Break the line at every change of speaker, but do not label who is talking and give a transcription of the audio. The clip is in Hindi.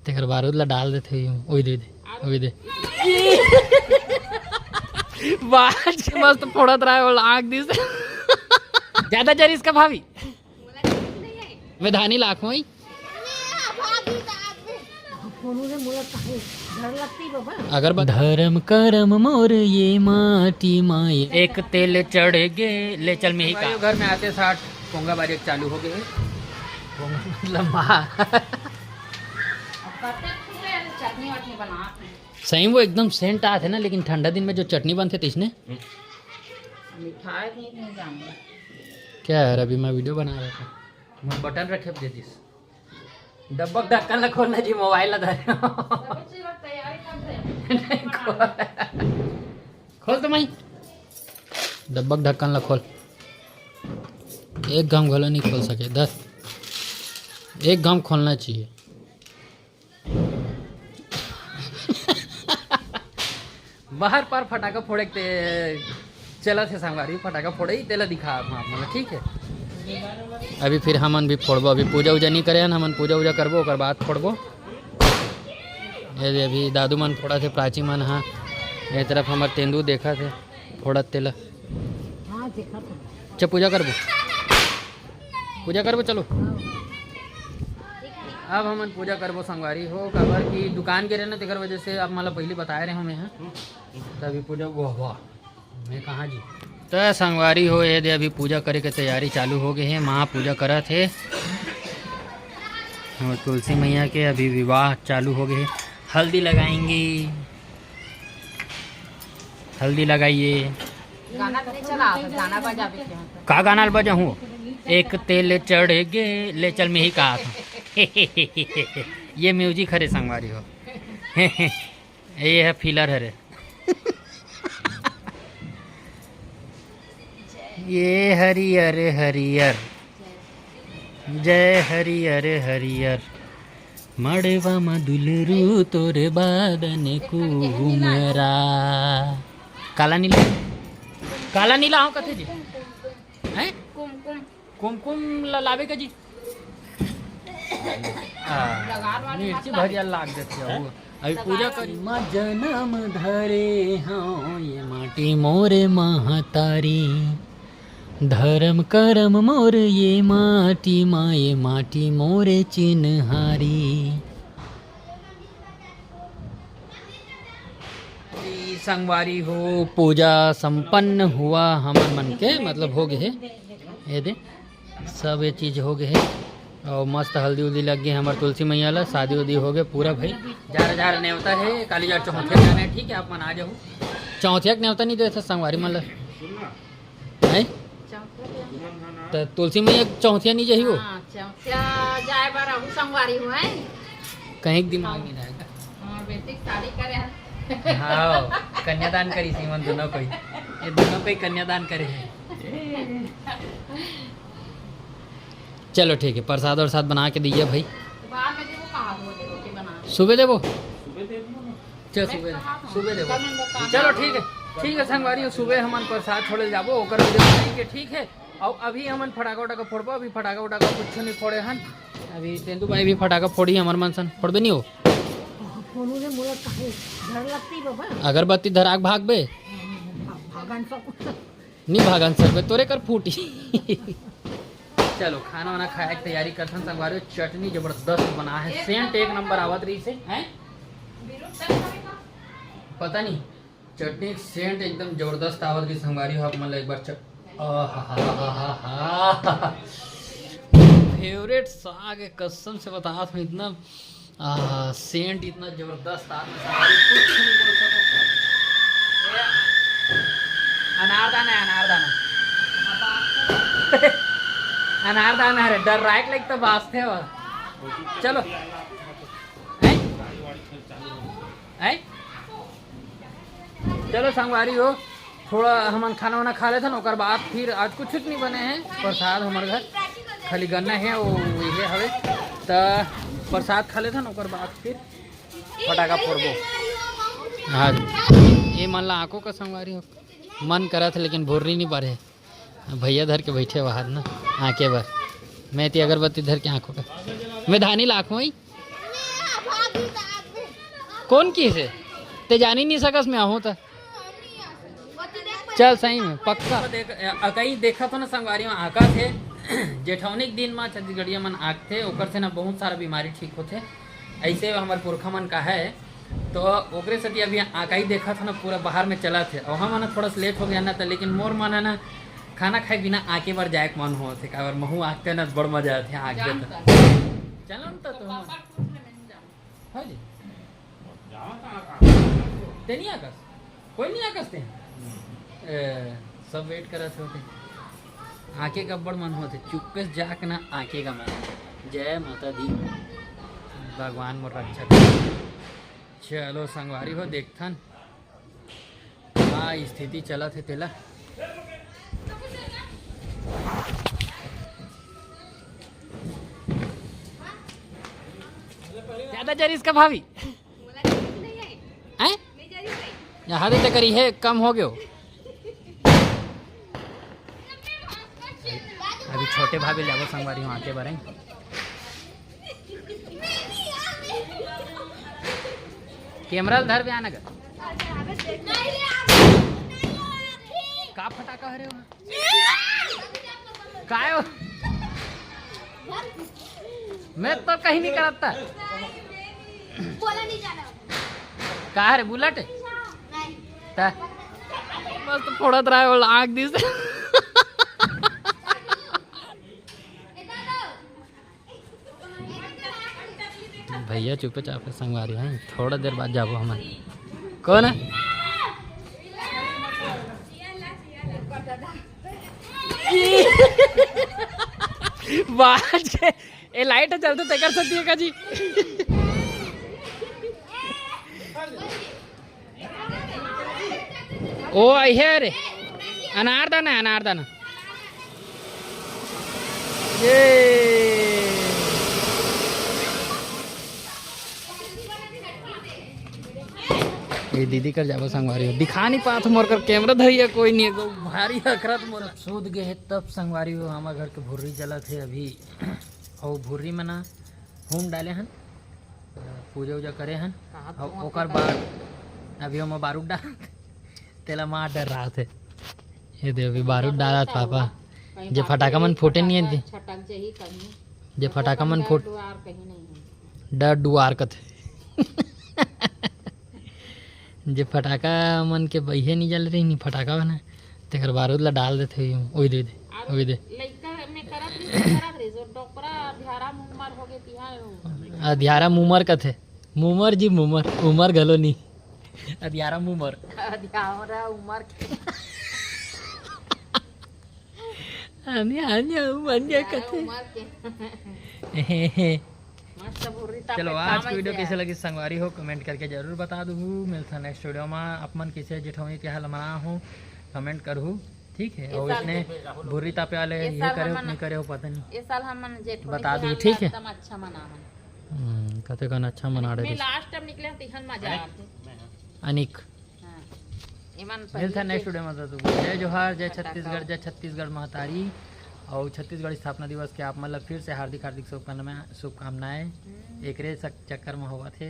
तेकर बारूद ला डाल देते ओई दे दे बाज के मस्त फोड़त रहा है और आँख दिस ज्यादा जरी इसका भाभी मैं धानी लाखों ही अगर धर्म करम मोर ये माटी माए एक तेल चढ़ गे ले चल में ही का घर में आते 60 पोंगा बारी चालू हो गए लंबा सही वो एकदम सेंट आते ना, लेकिन ठंडा दिन में जो चटनी बनते थे इसने क्या यार अभी मैं वीडियो बना रहा था मैं बटन रखे दे दिस डब्बक ढक्कन ला खोलना जी मोबाइल ला धरे खोल तो मैं डब्बक ढक्कन ला खोल एक घम घोला नहीं खोल सके 10 एक घम खोलना चाहिए बाहर पर फटाका फोड़े चला थे संगवारी फटाका फोड़े ही तेला दिखा मतलब ठीक है। अभी फिर हमन भी फोड़बो, अभी पूजा उजा नहीं करे हमन पूजा उजा करबो ओकर बाद फोड़बो। ये अभी दादू मन फोड़ा थे प्राची मन हाँ ये तरफ हमार तेंदू देखा थे फोड़त तेला अच्छा पूजा करबो चलो अब हमन पूजा करबो संगवारी हो काबर की दुकान गिरे ना तेकर वजह से अब मतलब पहले बताए रहे हमें तभी पूजा वाह मैं कहाँ जी तो संगवारी हो ये दे अभी पूजा करे के तैयारी चालू हो गई है। माँ पूजा करा थे और तुलसी मैया के अभी विवाह चालू हो गए, हल्दी लगाएंगे, हल्दी लगाइए। का गाना बजा हूँ एक तेल चढ़ गे ले चल में ही कहा था ये म्यूजिक हरे संगवारी हो ये है फिलर हरे ये हरियर हरियर जय हरियर हरियर मड़वा मधुलरू तोरे बादन कुमरा काला नीला हो कथे जी हैं कुमकुम लावे का जी मिर्ची भरिया लाग देती है अभी पूजा करी माँ जन्म धरे हाँ ये माटी मोरे महतारी धर्म करम मोर ये माटी माए माटी मोरे चिन्हारी। संगवारी हो पूजा संपन्न हुआ हमन मन के मतलब हो गए ये दे सब ये चीज़ हो गए है और मस्त हल्दी उल्दी लग गई हमारे तुलसी मैया ला शादी उदी हो गए पूरा भाई जा रहा न्योता है काली जार चौथिया जाना है ठीक है आप मन आ जाओ चौथिया न्योता नहीं दे संगवारी मन है तो तुलसी मैया चौथिया नहीं जाही हो
संगवारी हो
कहीं दिमाग नहीं रहेगा हाँ कन्यादान करी सीमन दोनों कोई ये दोनों कोई कन्यादान करे है। चलो ठीक है प्रसाद और साथ बना के दीजिए भाई सुबह देवो चलो सुबह देवो चलो ठीक है संगवारी सुबह हमन प्रसाद छोड़े जाबो ओकर बनाएंगे ठीक है। और अभी हमन फटाका उटाका फोड़बो अभी फटाका उटाका कुछ नहीं फोड़े हन अभी तेंदू भाई भी फटाका फोड़ी हमर मन सन फोड़बे नहीं हो अगरबत्ती धराक भाग बे नहीं भागन सकबे तोरे कर फूटी चलो खाना वाना खाए की तैयारी करथन संगवारी चटनी जबरदस्त बना है सेंट एक नंबर आवत रही से हैं पता नहीं चटनी सेंट एकदम जबरदस्त आवत रही संगवारी हो मतलब एक बार फेवरेट साग है कसम से बता हूँ इतना सेंट इतना जबरदस्त कुछ नहीं बोल सको। अनारदाना अनारदाना है डर राइट लाइक तो बास्ते हो चलो चलो संगवारी हो थोड़ा हमन खाना वाना खा लेते ना बाद फिर आज कुछ नहीं बने हैं प्रसाद हमारे घर खाली गन्ना है वो ये हवे तो प्रसाद खा लेते ना बाद फिर फटाका फोड़बो। हाँ ये मन ला आँखों का संगवारी हो मन करा था लेकिन भोरनी नहीं पा रहे भैया धर के बैठे बाहर ना आँखें भर मैं ती अगरबत्ती धर के आँखों का मैं धानी लाखों ही कौन की से ते जान ही नहीं सकस मैं आहूँ तो चल सही में पक्का देख कहीं देखा तो ना संगवारी में आका थे जेठौनी के दिन में छत्तीसगढ़िया मन आग थे ओकर से ना बहुत सारा बीमारी ठीक होते ऐसे हमारे पुरखा मन का है तो ओकरे से अभी आका ही देखा था ना पूरा बाहर में चला थे और हम थोड़ा सा लेट हो गया ना था लेकिन मोर मन है ना खाना खाए बिना आके बार जाए मन हो थे का महू आगते ना बड़ मजा आते आग चलो ते नहीं आकस कोई नहीं आकस ते सब वेट कर होते आके का बड़ मन होते चुपके से जाके ना आके का मन जय माता दी भगवान मोर रक्षा कर चलो संगवारी हो देखथन हाँ स्थिति चला थे तेला ज्यादा जरीस का भाभी हैं यहाँ तो करी है कम हो गयो अभी छोटे भाभी जाबो संगवारी वहाँ के बारे कैमरा धर भी आना का फटाका हरे काय हो मैं तो कहीं नहीं करता का रे बुलेट बस तो फोड़त रहा है आग दिस भैया चुपे चापे संगवारी हैं थोड़ा देर बाद जाबो हम कौन है बाज ए लाइट चलते ते कर सकती है का जी ओ आई है अरे अनारदाना ये दीदी कर जाबो संगवारी दिखा नहीं पात मोर कर कैमरा धरिया कोई नहीं है भारी अखरत मोर सूद गए तब संगवारी हो हमारे घर के भुर्री जला थे अभी और भुर्री में ना होम डाले हन पूजा उजा करे हन और ओकर बाद अभी हम बारूद डाल तेला मार डर रहा थे ये दे अभी बारूद डाला पापा जे फटाका मन फूटे नहीं है जे फटाका मन फूट डर डुआर कथे जे फटाका मन के बहिए नहीं जल रही नहीं फटाका बना तेकर बारूद ला डाल देते ओई दे अध्यारा मुमर कथे मुमर जी मुमर उमर गलो नहीं अध्यारा मुमर उमर चलो आज की वीडियो कैसे लगी संगवारी हो कमेंट करके जरूर बता दू मिलता नेक्स्ट वीडियो में अपन कैसे जेठौनी के हाल मना हो कमेंट करूँ ठीक है और इसने बुरी तापे वाले ये करे हो नहीं करे हो पता नहीं
इस साल हम
बता दू ठीक है
अच्छा मना
कते कन अच्छा मना रहे
लास्ट टाइम निकले तिहन मजा आते
अनिक
इमन
मिलता नेक्स्ट वीडियो में तो जय जोहार जय छत्तीसगढ़ महतारी और छत्तीसगढ़ स्थापना दिवस के आप मतलब फिर से हार्दिक शुभकामनाएं एकरे चक्कर में हुआ थे।